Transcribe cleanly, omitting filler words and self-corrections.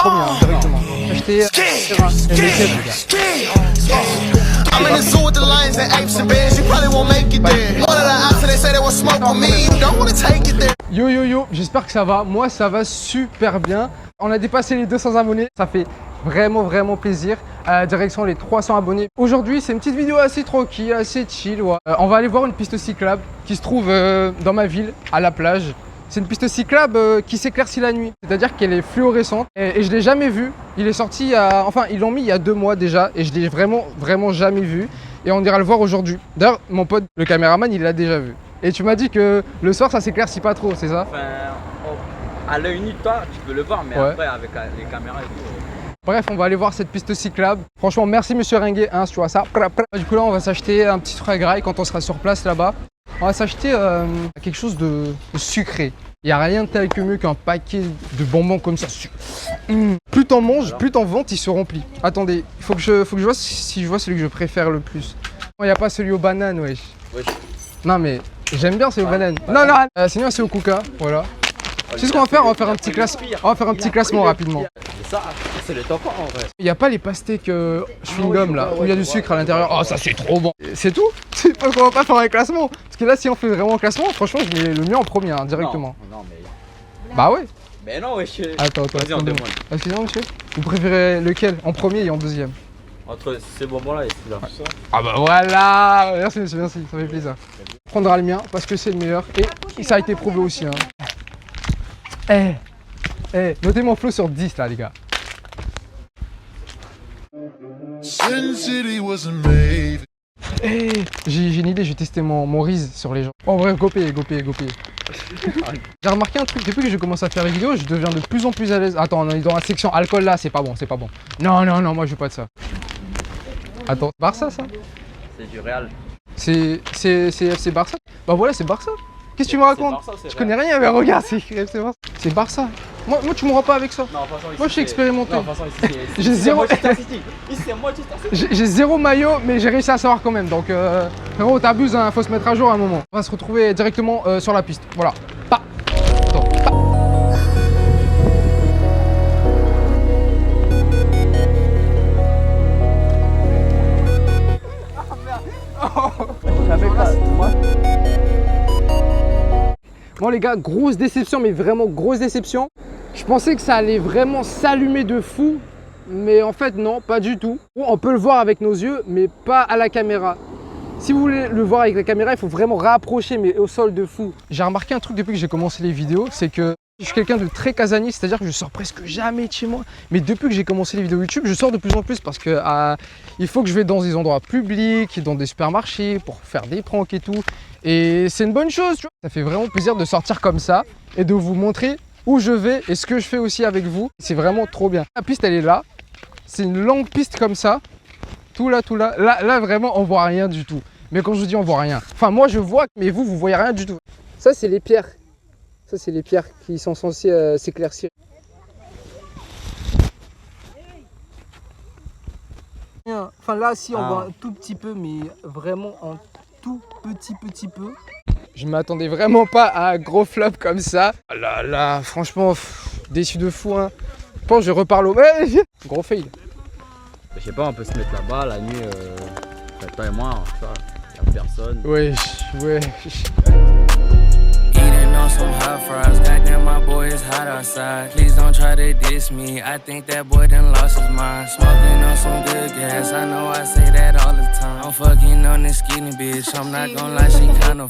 trop bien, directement. Acheter I'm in the zoo with the lions and apes and bears. You probably won't make it there. All of the options they say they will smoke with me. You don't wanna take it there. Yo yo yo, j'espère que ça va. Moi ça va super bien. On a dépassé les 200 abonnés. Ça fait vraiment plaisir. Direction les 300 abonnés. Aujourd'hui c'est une petite vidéo assez tranquille, assez chill. Ouais. On va aller voir une piste cyclable qui se trouve dans ma ville, à la plage. C'est une piste cyclable qui s'éclaircit la nuit. C'est-à-dire qu'elle est fluorescente et je ne l'ai jamais vue. Il est sorti enfin ils l'ont mis il y a 2 mois déjà et je l'ai vraiment jamais vu. Et on ira le voir aujourd'hui. D'ailleurs mon pote, le caméraman, il l'a déjà vu. Et tu m'as dit que le soir ça s'éclaircit pas trop, c'est ça? Enfin, à l'œil nu, toi, tu peux le voir, mais ouais. après avec les caméras et tout. Bref, on va aller voir cette piste cyclable. Franchement, merci Monsieur Ringuet, hein, si tu vois ça. Du coup là, on va s'acheter un petit truc à graille quand on sera sur place là-bas. On va s'acheter quelque chose de sucré. Il n'y a rien de tel que mieux qu'un paquet de bonbons comme ça. Plus t'en manges, plus t'en ventes, il se remplit. Attendez, il faut que je vois si je vois celui que je préfère le plus. Il n'y a pas celui aux bananes, wesh. Ouais. Non mais j'aime bien celui aux bananes. Non, sinon c'est au Kuka, voilà. C'est ce qu'on va faire, on va faire un petit classement rapidement. Ça, c'est le top 1 en vrai. Il n'y a pas les pastèques chewing-gum là, où il y a du sucre à l'intérieur. Oh ça c'est trop bon. C'est tout. C'est parce qu'on va pas faire un classement. Parce que là si on fait vraiment un classement, franchement je mets le mien en premier hein, directement. Non mais... Bah ouais. Mais non wesh. Attends, vas-y on demande. Excusez-moi monsieur. Vous préférez lequel? En premier et en deuxième? Entre ces bonbons-là et celui-là. Ah bah voilà. Merci monsieur, merci, ça fait plaisir. On prendra le mien parce que c'est le meilleur et ça a été prouvé aussi hein. Notez mon flow sur 10 là les gars. J'ai une idée, je vais tester mon Riz sur les gens. En vrai, gopé. J'ai remarqué un truc, depuis que j'ai commencé à faire les vidéos, je deviens de plus en plus à l'aise. Attends, on est dans la section alcool là, c'est pas bon. Non, moi je veux pas de ça. Attends, Barça ça? C'est du Real. C'est FC Barça? Bah voilà, c'est Barça. Qu'est-ce que tu me racontes? Je connais rien, mais regarde, c'est Barça. Moi tu me rends pas avec ça. Non, moi je suis expérimenté. J'ai zéro... j'ai zéro maillot, mais j'ai réussi à savoir quand même. Donc frérot, t'abuses, hein, faut se mettre à jour à un moment. On va se retrouver directement sur la piste. Voilà. Bon les gars, grosse déception, mais vraiment grosse déception. Je pensais que ça allait vraiment s'allumer de fou, mais en fait non, pas du tout. On peut le voir avec nos yeux, mais pas à la caméra. Si vous voulez le voir avec la caméra, il faut vraiment rapprocher, mais au sol de fou. J'ai remarqué un truc depuis que j'ai commencé les vidéos, c'est que je suis quelqu'un de très casanier, c'est-à-dire que je sors presque jamais de chez moi. Mais depuis que j'ai commencé les vidéos YouTube, je sors de plus en plus parce que il faut que je vais dans des endroits publics, dans des supermarchés pour faire des pranks et tout. Et c'est une bonne chose, tu vois. Ça fait vraiment plaisir de sortir comme ça et de vous montrer où je vais et ce que je fais aussi avec vous. C'est vraiment trop bien. La piste, elle est là. C'est une longue piste comme ça. Tout là. Là, vraiment, on voit rien du tout. Mais quand je vous dis on voit rien, enfin moi je vois, mais vous voyez rien du tout. Ça, c'est les pierres. Ça, c'est les pierres qui sont censées s'éclaircir. Enfin là, si on voit un tout petit peu, mais vraiment un tout petit peu. Je m'attendais vraiment pas à un gros flop comme ça. Ah là, franchement, déçu de fou. Hein. Je pense que je repars au... Gros fail. Je sais pas, on peut se mettre là-bas la nuit, toi et moi, tu vois, y a personne. Wesh. Some hot fries, goddamn my boy is hot outside. Please don't try to diss me, I think that boy done lost his mind. Smoking on some good gas, I know I say that all the time. I'm fucking on this skinny bitch, I'm not gonna lie, she kinda